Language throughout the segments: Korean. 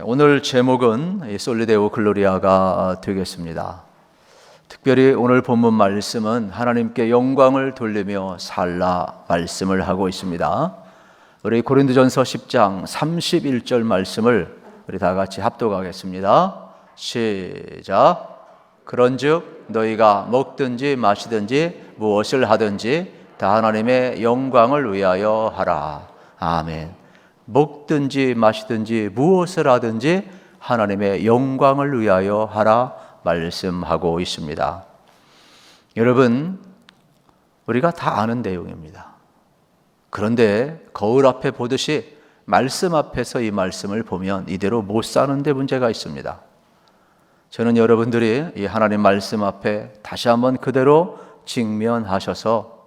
오늘 제목은 솔리데오 글로리아가 되겠습니다. 특별히 오늘 본문 말씀은 하나님께 영광을 돌리며 살라 말씀을 하고 있습니다. 우리 고린도전서 10장 31절 말씀을 우리 다 같이 합독하겠습니다. 시작. 그런즉 너희가 먹든지 마시든지 무엇을 하든지 다 하나님의 영광을 위하여 하라. 아멘. 먹든지 마시든지 무엇을 하든지 하나님의 영광을 위하여 하라 말씀하고 있습니다. 여러분, 우리가 다 아는 내용입니다. 그런데 거울 앞에 보듯이 말씀 앞에서 이 말씀을 보면 이대로 못 사는데 문제가 있습니다. 저는 여러분들이 이 하나님 말씀 앞에 다시 한번 그대로 직면하셔서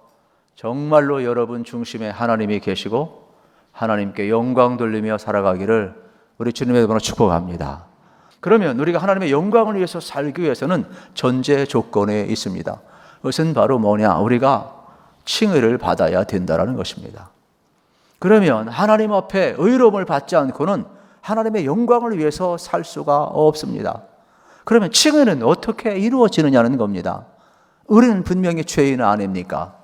정말로 여러분 중심에 하나님이 계시고 하나님께 영광 돌리며 살아가기를 우리 주님의 이름으로 축복합니다. 그러면 우리가 하나님의 영광을 위해서 살기 위해서는 전제 조건에 있습니다. 그것은 바로 뭐냐? 우리가 칭의를 받아야 된다는 것입니다. 그러면 하나님 앞에 의로움을 받지 않고는 하나님의 영광을 위해서 살 수가 없습니다. 그러면 칭의는 어떻게 이루어지느냐는 겁니다. 우리는 분명히 죄인 아닙니까?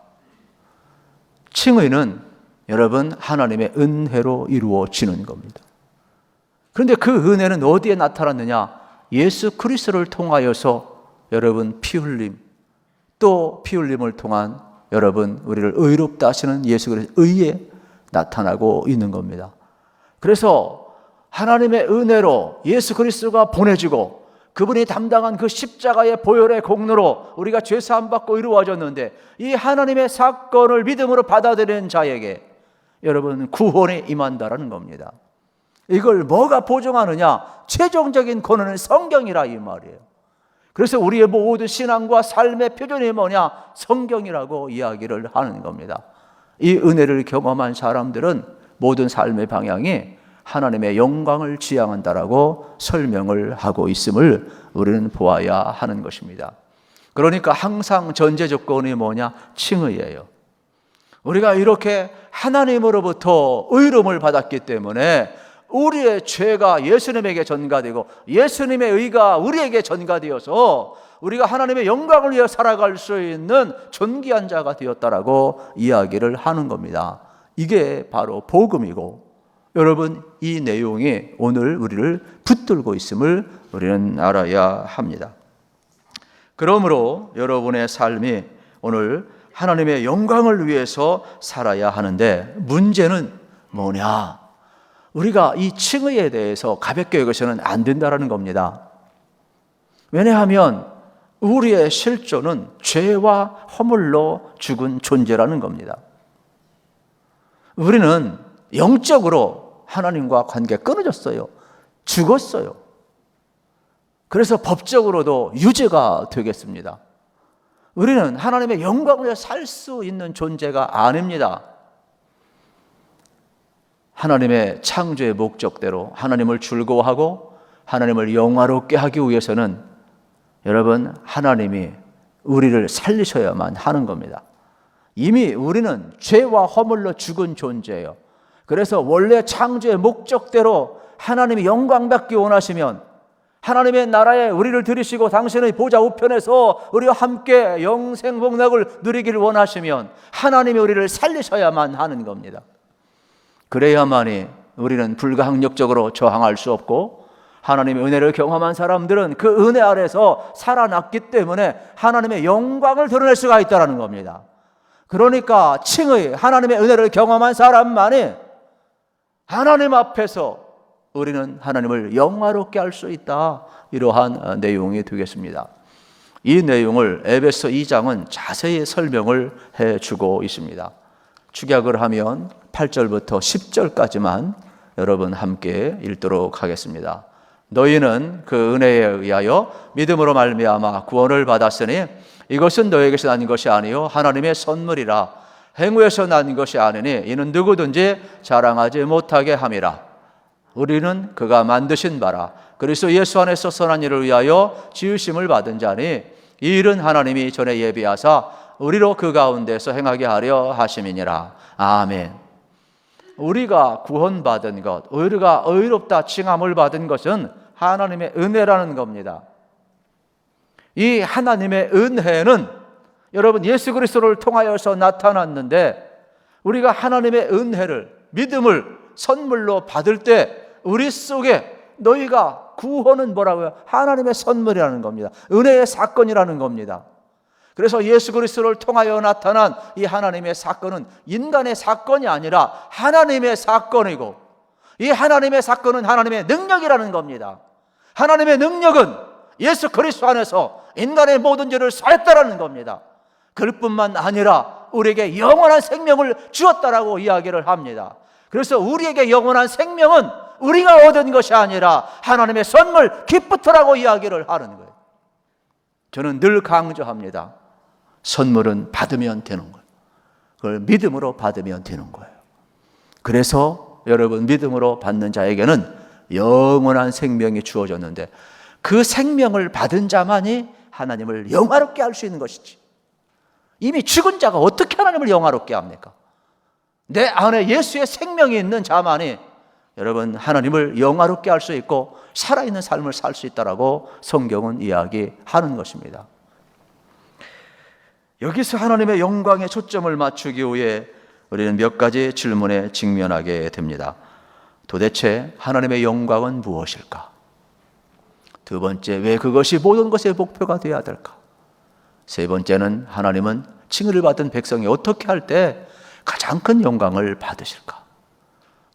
칭의는 여러분 하나님의 은혜로 이루어지는 겁니다. 그런데 그 은혜는 어디에 나타났느냐? 예수 그리스도를 통하여서 여러분 피 흘림, 또 피 흘림을 통한 여러분 우리를 의롭다 하시는 예수 그리스도의 의에 나타나고 있는 겁니다. 그래서 하나님의 은혜로 예수 그리스도가 보내지고 그분이 담당한 그 십자가의 보혈의 공로로 우리가 죄 사함 받고 이루어졌는데, 이 하나님의 사건을 믿음으로 받아들이는 자에게 여러분 구원이 임한다라는 겁니다. 이걸 뭐가 보증하느냐? 최종적인 권한은 성경이라 이 말이에요. 그래서 우리의 모든 신앙과 삶의 표준이 뭐냐? 성경이라고 이야기를 하는 겁니다. 이 은혜를 경험한 사람들은 모든 삶의 방향이 하나님의 영광을 지향한다라고 설명을 하고 있음을 우리는 보아야 하는 것입니다. 그러니까 항상 전제 조건이 뭐냐? 칭의예요. 우리가 이렇게 하나님으로부터 의로움을 받았기 때문에 우리의 죄가 예수님에게 전가되고 예수님의 의가 우리에게 전가되어서 우리가 하나님의 영광을 위해 살아갈 수 있는 존귀한 자가 되었다라고 이야기를 하는 겁니다. 이게 바로 복음이고, 여러분 이 내용이 오늘 우리를 붙들고 있음을 우리는 알아야 합니다. 그러므로 여러분의 삶이 오늘 하나님의 영광을 위해서 살아야 하는데, 문제는 뭐냐? 우리가 이 칭의에 대해서 가볍게 여기서는 안 된다는 겁니다. 왜냐하면 우리의 실존은 죄와 허물로 죽은 존재라는 겁니다. 우리는 영적으로 하나님과 관계가 끊어졌어요. 죽었어요. 그래서 법적으로도 유죄가 되겠습니다. 우리는 하나님의 영광을 위해 살 수 있는 존재가 아닙니다. 하나님의 창조의 목적대로 하나님을 즐거워하고 하나님을 영화롭게 하기 위해서는 여러분 하나님이 우리를 살리셔야만 하는 겁니다. 이미 우리는 죄와 허물로 죽은 존재예요. 그래서 원래 창조의 목적대로 하나님이 영광받기 원하시면 하나님의 나라에 우리를 들이시고 당신의 보좌 우편에서 우리와 함께 영생 복락을 누리기를 원하시면 하나님이 우리를 살리셔야만 하는 겁니다. 그래야만이 우리는 불가항력적으로 저항할 수 없고, 하나님의 은혜를 경험한 사람들은 그 은혜 아래서 살아났기 때문에 하나님의 영광을 드러낼 수가 있다는 겁니다. 그러니까 칭의 하나님의 은혜를 경험한 사람만이 하나님 앞에서 우리는 하나님을 영화롭게 할 수 있다, 이러한 내용이 되겠습니다. 이 내용을 에베소 2장은 자세히 설명을 해주고 있습니다. 축약을 하면 8절부터 10절까지만 여러분 함께 읽도록 하겠습니다. 너희는 그 은혜에 의하여 믿음으로 말미암아 구원을 받았으니 이것은 너에게서 난 것이 아니요 하나님의 선물이라. 행위에서 난 것이 아니니 이는 누구든지 자랑하지 못하게 함이라. 우리는 그가 만드신 바라 그리스도 예수 안에서 선한 일을 위하여 지으심을 받은 자니 이 일은 하나님이 전에 예비하사 우리로 그 가운데서 행하게 하려 하심이니라. 아멘. 우리가 구원받은 것, 우리가 의롭다 칭함을 받은 것은 하나님의 은혜라는 겁니다. 이 하나님의 은혜는 여러분 예수 그리스도를 통하여서 나타났는데, 우리가 하나님의 은혜를, 믿음을 선물로 받을 때 우리 속에 너희가 구원은 뭐라고요? 하나님의 선물이라는 겁니다. 은혜의 사건이라는 겁니다. 그래서 예수 그리스도를 통하여 나타난 이 하나님의 사건은 인간의 사건이 아니라 하나님의 사건이고, 이 하나님의 사건은 하나님의 능력이라는 겁니다. 하나님의 능력은 예수 그리스도 안에서 인간의 모든 죄를 사했다라는 겁니다. 그럴 뿐만 아니라 우리에게 영원한 생명을 주었다라고 이야기를 합니다. 그래서 우리에게 영원한 생명은 우리가 얻은 것이 아니라 하나님의 선물, 기프트라고 이야기를 하는 거예요. 저는 늘 강조합니다. 선물은 받으면 되는 거예요. 그걸 믿음으로 받으면 되는 거예요. 그래서 여러분, 믿음으로 받는 자에게는 영원한 생명이 주어졌는데, 그 생명을 받은 자만이 하나님을 영화롭게 할 수 있는 것이지, 이미 죽은 자가 어떻게 하나님을 영화롭게 합니까? 내 안에 예수의 생명이 있는 자만이 여러분 하나님을 영화롭게 할 수 있고 살아있는 삶을 살 수 있다라고 성경은 이야기하는 것입니다. 여기서 하나님의 영광에 초점을 맞추기 위해 우리는 몇 가지 질문에 직면하게 됩니다. 도대체 하나님의 영광은 무엇일까? 두 번째, 왜 그것이 모든 것의 목표가 되어야 될까? 세 번째는, 하나님은 칭의를 받은 백성이 어떻게 할 때 가장 큰 영광을 받으실까?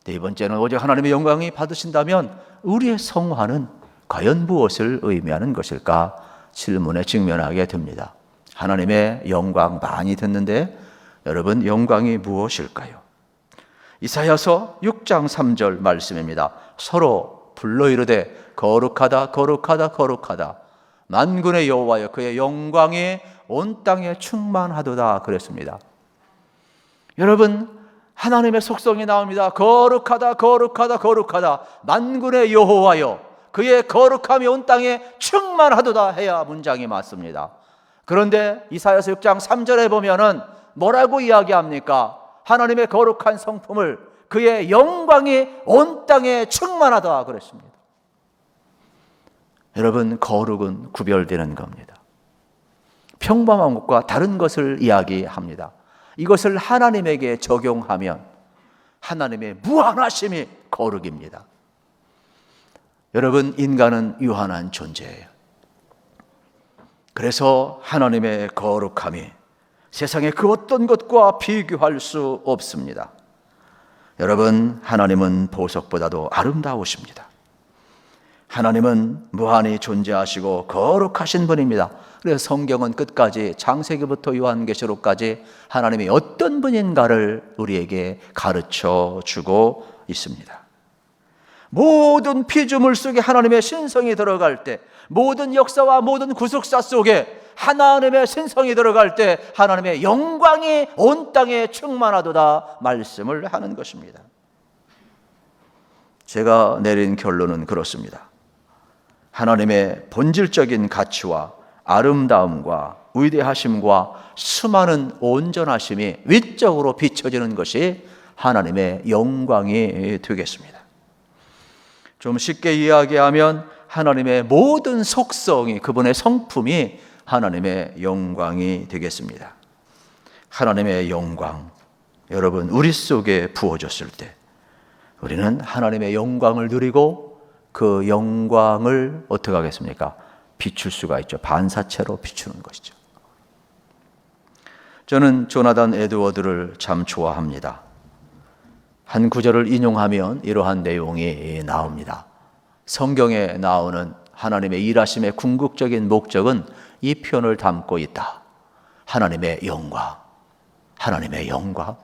네 번째는, 오직 하나님의 영광이 받으신다면 우리의 성화는 과연 무엇을 의미하는 것일까? 질문에 직면하게 됩니다. 하나님의 영광 많이 듣는데 여러분, 영광이 무엇일까요? 이사야서 6장 3절 말씀입니다. 서로 불러 이르되 거룩하다 거룩하다 거룩하다, 만군의 여호와여 그의 영광이 온 땅에 충만하도다 그랬습니다. 여러분, 하나님의 속성이 나옵니다. 거룩하다 거룩하다 거룩하다, 만군의 여호와여 그의 거룩함이 온 땅에 충만하도다 해야 문장이 맞습니다. 그런데 이사야서 6장 3절에 보면은 뭐라고 이야기합니까? 하나님의 거룩한 성품을, 그의 영광이 온 땅에 충만하다 그랬습니다. 여러분, 거룩은 구별되는 겁니다. 평범한 것과 다른 것을 이야기합니다. 이것을 하나님에게 적용하면 하나님의 무한하심이 거룩입니다. 여러분, 인간은 유한한 존재예요. 그래서 하나님의 거룩함이 세상의 그 어떤 것과 비교할 수 없습니다. 여러분, 하나님은 보석보다도 아름다우십니다. 하나님은 무한히 존재하시고 거룩하신 분입니다. 그래서 성경은 끝까지 창세기부터 요한계시록까지 하나님이 어떤 분인가를 우리에게 가르쳐 주고 있습니다. 모든 피조물 속에 하나님의 신성이 들어갈 때, 모든 역사와 모든 구속사 속에 하나님의 신성이 들어갈 때 하나님의 영광이 온 땅에 충만하도다 말씀을 하는 것입니다. 제가 내린 결론은 그렇습니다. 하나님의 본질적인 가치와 아름다움과 위대하심과 수많은 온전하심이 위적으로 비춰지는 것이 하나님의 영광이 되겠습니다. 좀 쉽게 이야기하면 하나님의 모든 속성이, 그분의 성품이 하나님의 영광이 되겠습니다. 하나님의 영광, 여러분, 우리 속에 부어졌을 때 우리는 하나님의 영광을 누리고 그 영광을 어떻게 하겠습니까? 비출 수가 있죠. 반사체로 비추는 것이죠. 저는 조나단 에드워드를 참 좋아합니다. 한 구절을 인용하면 이러한 내용이 나옵니다. 성경에 나오는 하나님의 일하심의 궁극적인 목적은 이 표현을 담고 있다. 하나님의 영광, 하나님의 영광.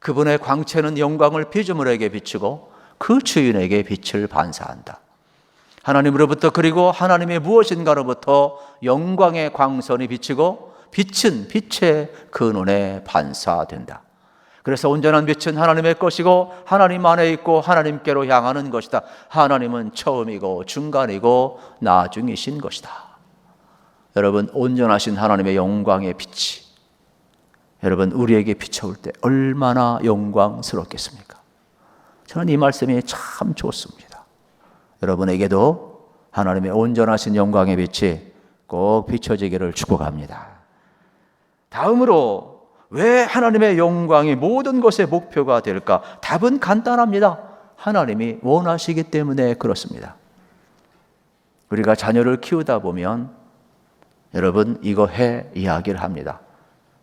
그분의 광채는 영광을 피조물에게 비추고 그 주인에게 빛을 반사한다. 하나님으로부터, 그리고 하나님의 무엇인가로부터 영광의 광선이 비치고 빛은 빛의 근원에 반사된다. 그래서 온전한 빛은 하나님의 것이고 하나님 안에 있고 하나님께로 향하는 것이다. 하나님은 처음이고 중간이고 나중이신 것이다. 여러분, 온전하신 하나님의 영광의 빛이 여러분 우리에게 비춰올 때 얼마나 영광스럽겠습니까? 저는 이 말씀이 참 좋습니다. 여러분에게도 하나님의 온전하신 영광의 빛이 꼭 비춰지기를 축복합니다. 다음으로 왜 하나님의 영광이 모든 것의 목표가 될까? 답은 간단합니다. 하나님이 원하시기 때문에 그렇습니다. 우리가 자녀를 키우다 보면 여러분 이거 해 이야기를 합니다.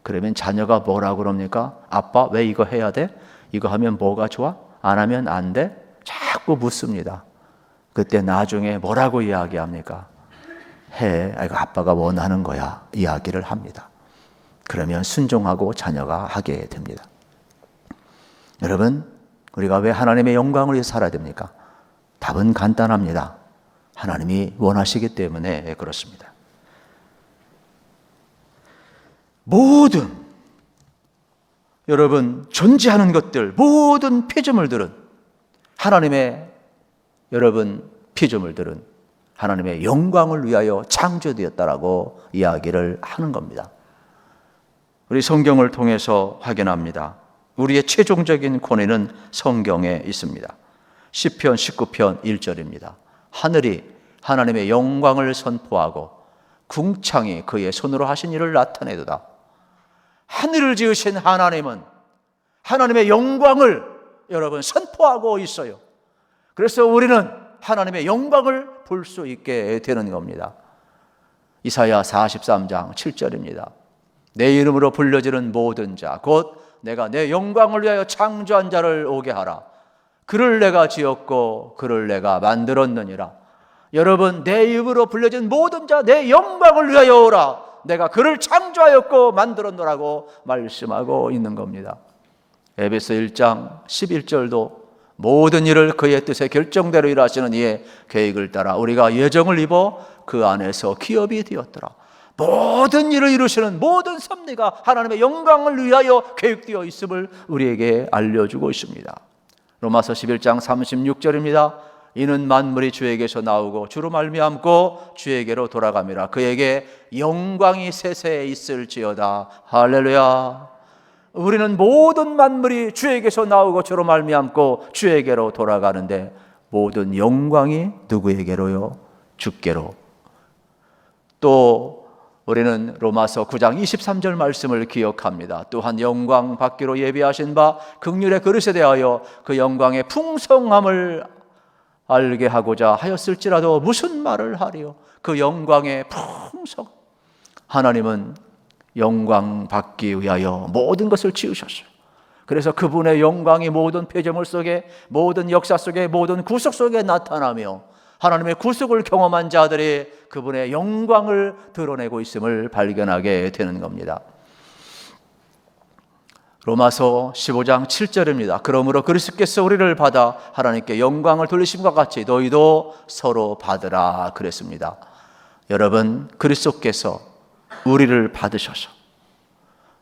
그러면 자녀가 뭐라고 그럽니까? 아빠 왜 이거 해야 돼? 이거 하면 뭐가 좋아? 안 하면 안 돼? 자꾸 묻습니다. 그때 나중에 뭐라고 이야기합니까? 해. 이거 아빠가 원하는 거야. 이야기를 합니다. 그러면 순종하고 자녀가 하게 됩니다. 여러분, 우리가 왜 하나님의 영광을 위해 살아야 됩니까? 답은 간단합니다. 하나님이 원하시기 때문에 그렇습니다. 모든 여러분 존재하는 것들, 모든 피조물들은 하나님의 여러분 피조물들은 하나님의 영광을 위하여 창조되었다라고 이야기를 하는 겁니다. 우리 성경을 통해서 확인합니다. 우리의 최종적인 권위는 성경에 있습니다. 시편 19편 1절입니다. 하늘이 하나님의 영광을 선포하고 궁창이 그의 손으로 하신 일을 나타내도다. 하늘을 지으신 하나님은 하나님의 영광을 여러분 선포하고 있어요. 그래서 우리는 하나님의 영광을 볼 수 있게 되는 겁니다. 이사야 43장 7절입니다. 내 이름으로 불려지는 모든 자 곧 내가 내 영광을 위하여 창조한 자를 오게 하라. 그를 내가 지었고 그를 내가 만들었느니라. 여러분 내 이름으로 불려진 모든 자 내 영광을 위하여 오라. 내가 그를 창조하였고 만들었노라고 말씀하고 있는 겁니다. 에베소 1장 11절도 모든 일을 그의 뜻의 결정대로 일하시는 이의 계획을 따라 우리가 예정을 입어 그 안에서 기업이 되었더라. 모든 일을 이루시는 모든 섭리가 하나님의 영광을 위하여 계획되어 있음을 우리에게 알려주고 있습니다. 로마서 11장 36절입니다. 이는 만물이 주에게서 나오고 주로 말미암고 주에게로 돌아감이라. 그에게 영광이 세세에 있을지어다. 할렐루야. 우리는 모든 만물이 주에게서 나오고 주로 말미암고 주에게로 돌아가는데 모든 영광이 누구에게로요? 주께로. 또 우리는 로마서 9장 23절 말씀을 기억합니다. 또한 영광 받기로 예비하신 바 긍휼의 그릇에 대하여 그 영광의 풍성함을 알게 하고자 하였을지라도 무슨 말을 하리요? 그 영광의 풍성. 하나님은 영광 받기 위하여 모든 것을 지으셨어요. 그래서 그분의 영광이 모든 피조물 속에, 모든 역사 속에, 모든 구속 속에 나타나며 하나님의 구속을 경험한 자들이 그분의 영광을 드러내고 있음을 발견하게 되는 겁니다. 로마서 15장 7절입니다. 그러므로 그리스도께서 우리를 받아 하나님께 영광을 돌리심과 같이 너희도 서로 받으라 그랬습니다. 여러분 그리스도께서 우리를 받으셔서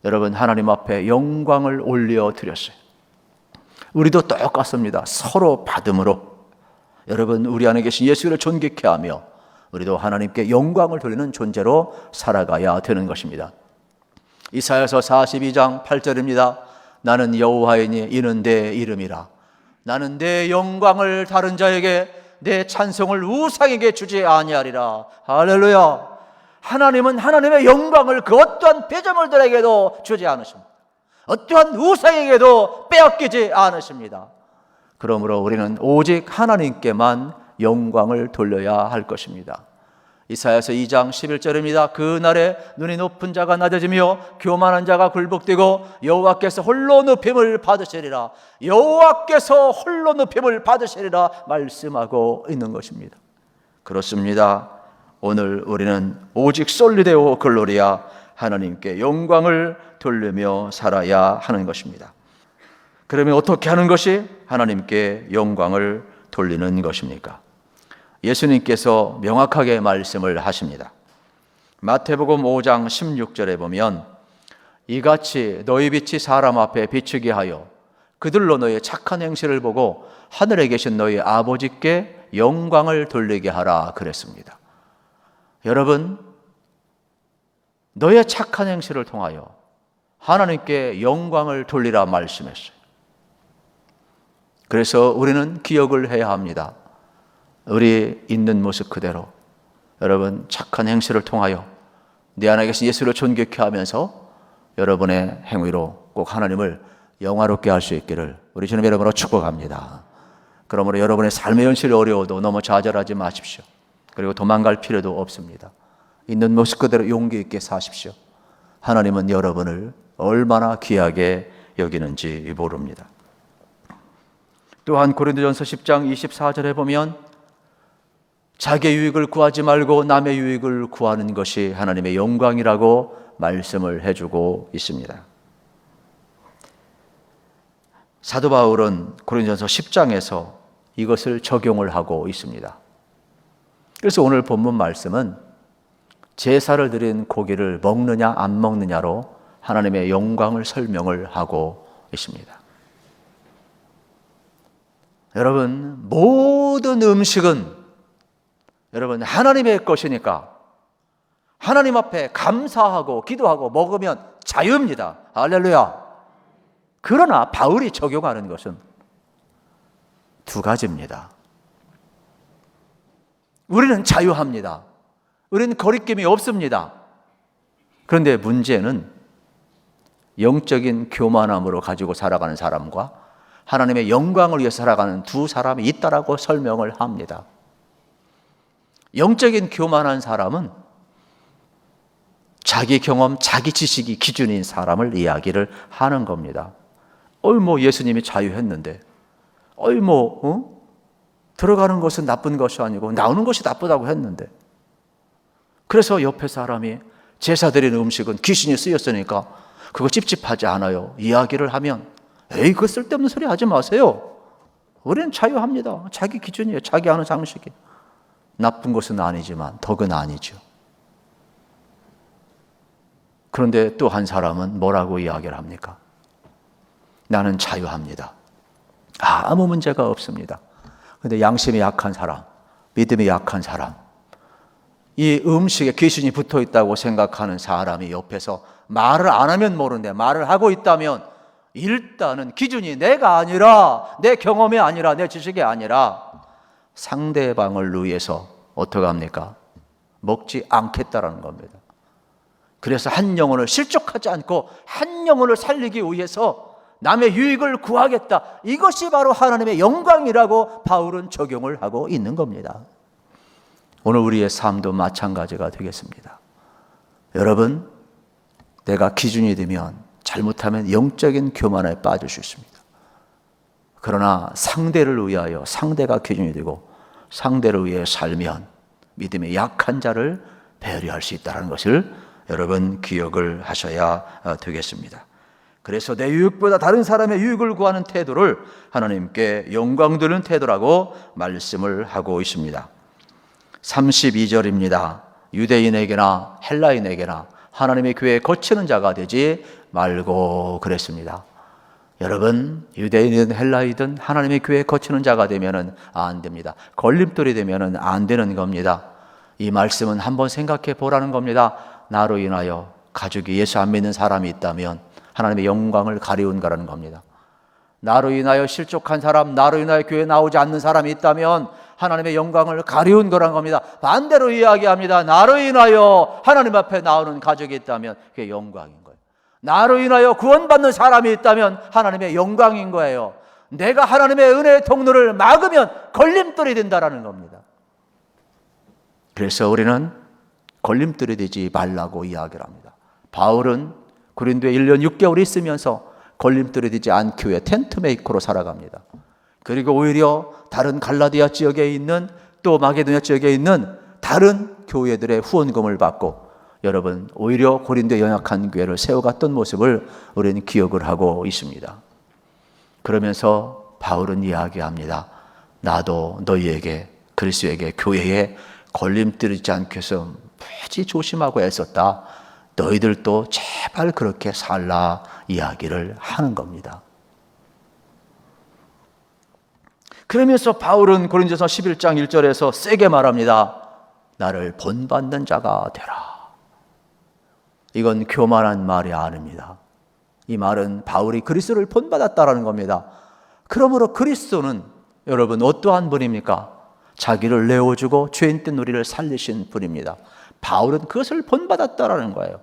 여러분 하나님 앞에 영광을 올려드렸어요. 우리도 똑같습니다. 서로 받음으로 여러분 우리 안에 계신 예수를 존귀케 하며 우리도 하나님께 영광을 돌리는 존재로 살아가야 되는 것입니다. 이사야서 42장 8절입니다. 나는 여호와이니 이는 내 이름이라. 나는 내 영광을 다른 자에게 내 찬송을 우상에게 주지 아니하리라. 할렐루야. 하나님은 하나님의 영광을 그 어떠한 피조물들에게도 주지 않으십니다. 어떠한 우상에게도 빼앗기지 않으십니다. 그러므로 우리는 오직 하나님께만 영광을 돌려야 할 것입니다. 이사야서 2장 11절입니다. 그날에 눈이 높은 자가 낮아지며 교만한 자가 굴복되고 여호와께서 홀로 높임을 받으시리라. 여호와께서 홀로 높임을 받으시리라 말씀하고 있는 것입니다. 그렇습니다. 오늘 우리는 오직 솔리데오 글로리아 하나님께 영광을 돌리며 살아야 하는 것입니다. 그러면 어떻게 하는 것이 하나님께 영광을 돌리는 것입니까? 예수님께서 명확하게 말씀을 하십니다. 마태복음 5장 16절에 보면 이같이 너희 빛이 사람 앞에 비추게 하여 그들로 너희 착한 행실을 보고 하늘에 계신 너희 아버지께 영광을 돌리게 하라 그랬습니다. 여러분 너의 착한 행실을 통하여 하나님께 영광을 돌리라 말씀했어요. 그래서 우리는 기억을 해야 합니다. 우리 있는 모습 그대로 여러분 착한 행실을 통하여 내 안에 계신 예수를 존귀케 하면서 여러분의 행위로 꼭 하나님을 영화롭게 할 수 있기를 우리 주님 이름으로 축복합니다. 그러므로 여러분의 삶의 현실이 어려워도 너무 좌절하지 마십시오. 그리고 도망갈 필요도 없습니다. 있는 모습 그대로 용기 있게 사십시오. 하나님은 여러분을 얼마나 귀하게 여기는지 모릅니다. 또한 고린도전서 10장 24절에 보면 자기의 유익을 구하지 말고 남의 유익을 구하는 것이 하나님의 영광이라고 말씀을 해주고 있습니다. 사도 바울은 고린도전서 10장에서 이것을 적용을 하고 있습니다. 그래서 오늘 본문 말씀은 제사를 드린 고기를 먹느냐 안 먹느냐로 하나님의 영광을 설명을 하고 있습니다. 여러분, 모든 음식은 여러분 하나님의 것이니까 하나님 앞에 감사하고 기도하고 먹으면 자유입니다. 할렐루야. 그러나 바울이 적용하는 것은 두 가지입니다. 우리는 자유합니다. 우리는 거리낌이 없습니다. 그런데 문제는 영적인 교만함으로 가지고 살아가는 사람과 하나님의 영광을 위해 살아가는 두 사람이 있다라고 설명을 합니다. 영적인 교만한 사람은 자기 경험, 자기 지식이 기준인 사람을 이야기를 하는 겁니다. 예수님이 자유했는데, 들어가는 것은 나쁜 것이 아니고 나오는 것이 나쁘다고 했는데, 그래서 옆에 사람이 제사 드리는 음식은 귀신이 쓰였으니까 그거 찝찝하지 않아요. 이야기를 하면, 그거 쓸데없는 소리 하지 마세요. 우리는 자유합니다. 자기 기준이에요. 자기 아는 상식이. 나쁜 것은 아니지만 덕은 아니죠. 그런데 또 한 사람은 뭐라고 이야기를 합니까? 나는 자유합니다. 아무 문제가 없습니다. 그런데 양심이 약한 사람, 믿음이 약한 사람, 이 음식에 귀신이 붙어 있다고 생각하는 사람이 옆에서 말을 안 하면 모르는데 말을 하고 있다면 일단은 기준이 내가 아니라, 내 경험이 아니라, 내 지식이 아니라 상대방을 위해서 어떻게 합니까? 먹지 않겠다라는 겁니다. 그래서 한 영혼을 실족하지 않고 한 영혼을 살리기 위해서 남의 유익을 구하겠다. 이것이 바로 하나님의 영광이라고 바울은 적용을 하고 있는 겁니다. 오늘 우리의 삶도 마찬가지가 되겠습니다. 여러분, 내가 기준이 되면 잘못하면 영적인 교만에 빠질 수 있습니다. 그러나 상대를 위하여 상대가 기준이 되고 상대를 위해 살면 믿음의 약한 자를 배려할 수 있다는 것을 여러분 기억을 하셔야 되겠습니다. 그래서 내 유익보다 다른 사람의 유익을 구하는 태도를 하나님께 영광 돌리는 태도라고 말씀을 하고 있습니다. 32절입니다. 유대인에게나 헬라인에게나 하나님의 교회에 거치는 자가 되지 말고 그랬습니다. 여러분, 유대인이든 헬라이든 하나님의 교회에 거치는 자가 되면은 안 됩니다. 걸림돌이 되면은 안 되는 겁니다. 이 말씀은 한번 생각해 보라는 겁니다. 나로 인하여 가족이 예수 안 믿는 사람이 있다면 하나님의 영광을 가리운 거라는 겁니다. 나로 인하여 실족한 사람, 나로 인하여 교회에 나오지 않는 사람이 있다면 하나님의 영광을 가리운 거라는 겁니다. 반대로 이야기합니다. 나로 인하여 하나님 앞에 나오는 가족이 있다면 그게 영광인 거예요. 나로 인하여 구원받는 사람이 있다면 하나님의 영광인 거예요. 내가 하나님의 은혜의 통로를 막으면 걸림돌이 된다라는 겁니다. 그래서 우리는 걸림돌이 되지 말라고 이야기를 합니다. 바울은 고린도에 1년 6개월 있으면서 걸림돌이 되지 않기 위해 텐트메이커로 살아갑니다. 그리고 오히려 다른 갈라디아 지역에 있는 또 마게도냐 지역에 있는 다른 교회들의 후원금을 받고 여러분 오히려 고린도에 연약한 교회를 세워갔던 모습을 우리는 기억을 하고 있습니다. 그러면서 바울은 이야기합니다. 나도 너희에게 그리스도에게 교회에 걸림돌이지 않게 해서 무지 조심하고 애썼다. 너희들도 제발 그렇게 살라 이야기를 하는 겁니다. 그러면서 바울은 고린도서 11장 1절에서 세게 말합니다. 나를 본받는 자가 되라. 이건 교만한 말이 아닙니다. 이 말은 바울이 그리스도를 본받았다라는 겁니다. 그러므로 그리스도는 여러분 어떠한 분입니까? 자기를 내어주고 죄인 된 우리를 살리신 분입니다. 바울은 그것을 본받았다라는 거예요.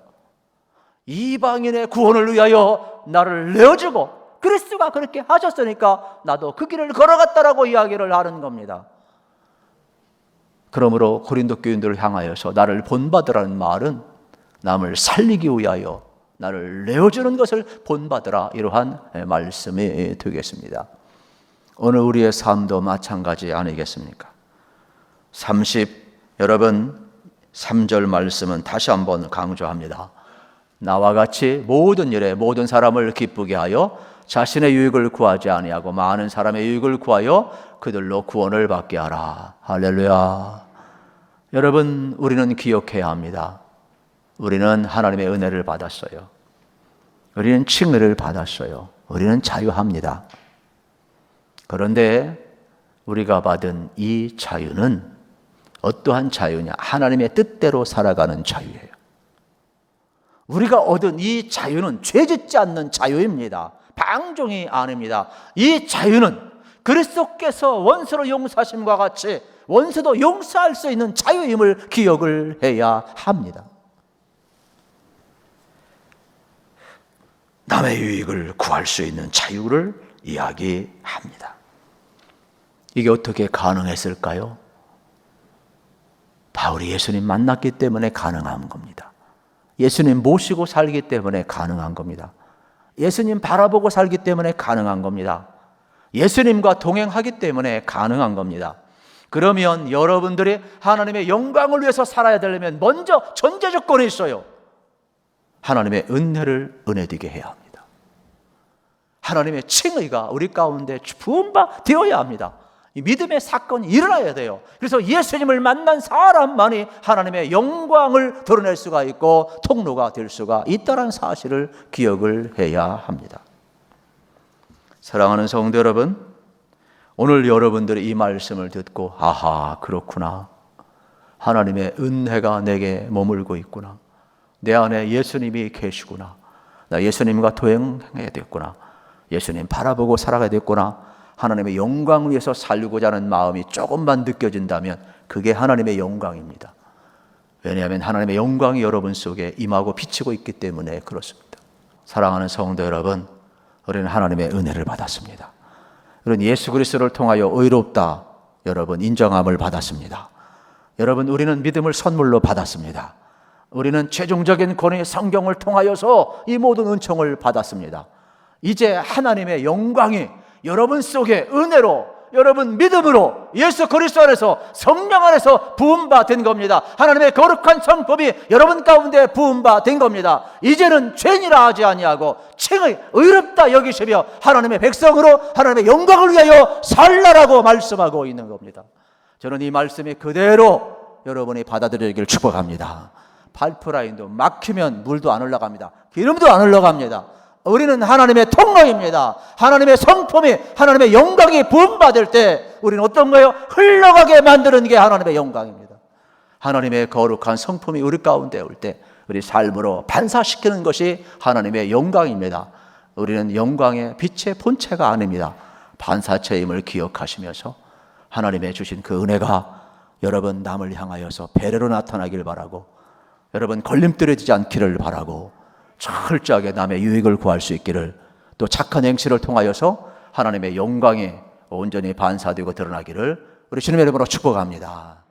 이방인의 구원을 위하여 나를 내어주고 그리스도가 그렇게 하셨으니까 나도 그 길을 걸어갔다라고 이야기를 하는 겁니다. 그러므로 고린도 교인들을 향하여서 나를 본받으라는 말은 남을 살리기 위하여 나를 내어주는 것을 본받으라, 이러한 말씀이 되겠습니다. 오늘 우리의 삶도 마찬가지 아니겠습니까? 여러분 3절 말씀은 다시 한번 강조합니다. 나와 같이 모든 일에 모든 사람을 기쁘게 하여 자신의 유익을 구하지 아니하고 많은 사람의 유익을 구하여 그들로 구원을 받게 하라. 할렐루야. 여러분, 우리는 기억해야 합니다. 우리는 하나님의 은혜를 받았어요. 우리는 칭의를 받았어요. 우리는 자유합니다. 그런데 우리가 받은 이 자유는 어떠한 자유냐? 하나님의 뜻대로 살아가는 자유예요. 우리가 얻은 이 자유는 죄짓지 않는 자유입니다. 방종이 아닙니다. 이 자유는 그리스도께서 원수를 용서하심과 같이 원수도 용서할 수 있는 자유임을 기억을 해야 합니다. 남의 유익을 구할 수 있는 자유를 이야기합니다. 이게 어떻게 가능했을까요? 바울이 예수님 만났기 때문에 가능한 겁니다. 예수님 모시고 살기 때문에 가능한 겁니다. 예수님 바라보고 살기 때문에 가능한 겁니다. 예수님과 동행하기 때문에 가능한 겁니다. 그러면 여러분들이 하나님의 영광을 위해서 살아야 되려면 먼저 전제 조건이 있어요. 하나님의 은혜를 은혜되게 해야 합니다. 하나님의 칭의가 우리 가운데 부음받아야 합니다. 이 믿음의 사건이 일어나야 돼요. 그래서 예수님을 만난 사람만이 하나님의 영광을 드러낼 수가 있고 통로가 될 수가 있다는 사실을 기억을 해야 합니다. 사랑하는 성도 여러분, 오늘 여러분들이 이 말씀을 듣고 아하, 그렇구나. 하나님의 은혜가 내게 머물고 있구나. 내 안에 예수님이 계시구나. 나 예수님과 동행해야 됐구나. 예수님 바라보고 살아가야 됐구나. 하나님의 영광을 위해서 살고자 하는 마음이 조금만 느껴진다면 그게 하나님의 영광입니다. 왜냐하면 하나님의 영광이 여러분 속에 임하고 비치고 있기 때문에 그렇습니다. 사랑하는 성도 여러분, 우리는 하나님의 은혜를 받았습니다. 우리는 예수 그리스도를 통하여 의롭다 여러분 인정함을 받았습니다. 여러분, 우리는 믿음을 선물로 받았습니다. 우리는 최종적인 권위의 성경을 통하여서 이 모든 은총을 받았습니다. 이제 하나님의 영광이 여러분 속에 은혜로, 여러분 믿음으로 예수 그리스도 안에서 성령 안에서 부음받은 겁니다. 하나님의 거룩한 성품이 여러분 가운데 부음받은 겁니다. 이제는 죄인이라 하지 아니하고 칭의 의롭다 여기시며 하나님의 백성으로 하나님의 영광을 위하여 살라라고 말씀하고 있는 겁니다. 저는 이 말씀이 그대로 여러분이 받아들이길 축복합니다. 파이프라인도 막히면 물도 안 흘러갑니다. 기름도 안 흘러갑니다. 우리는 하나님의 통로입니다. 하나님의 성품이, 하나님의 영광이 부음받을 때 우리는 어떤 거예요? 흘러가게 만드는 게 하나님의 영광입니다. 하나님의 거룩한 성품이 우리 가운데 올 때 우리 삶으로 반사시키는 것이 하나님의 영광입니다. 우리는 영광의 빛의 본체가 아닙니다. 반사체임을 기억하시면서 하나님의 주신 그 은혜가 여러분 남을 향하여서 배려로 나타나길 바라고, 여러분 걸림돌이 되지 않기를 바라고, 철저하게 남의 유익을 구할 수 있기를, 또 착한 행실을 통하여서 하나님의 영광이 온전히 반사되고 드러나기를 우리 주님의 이름으로 축복합니다.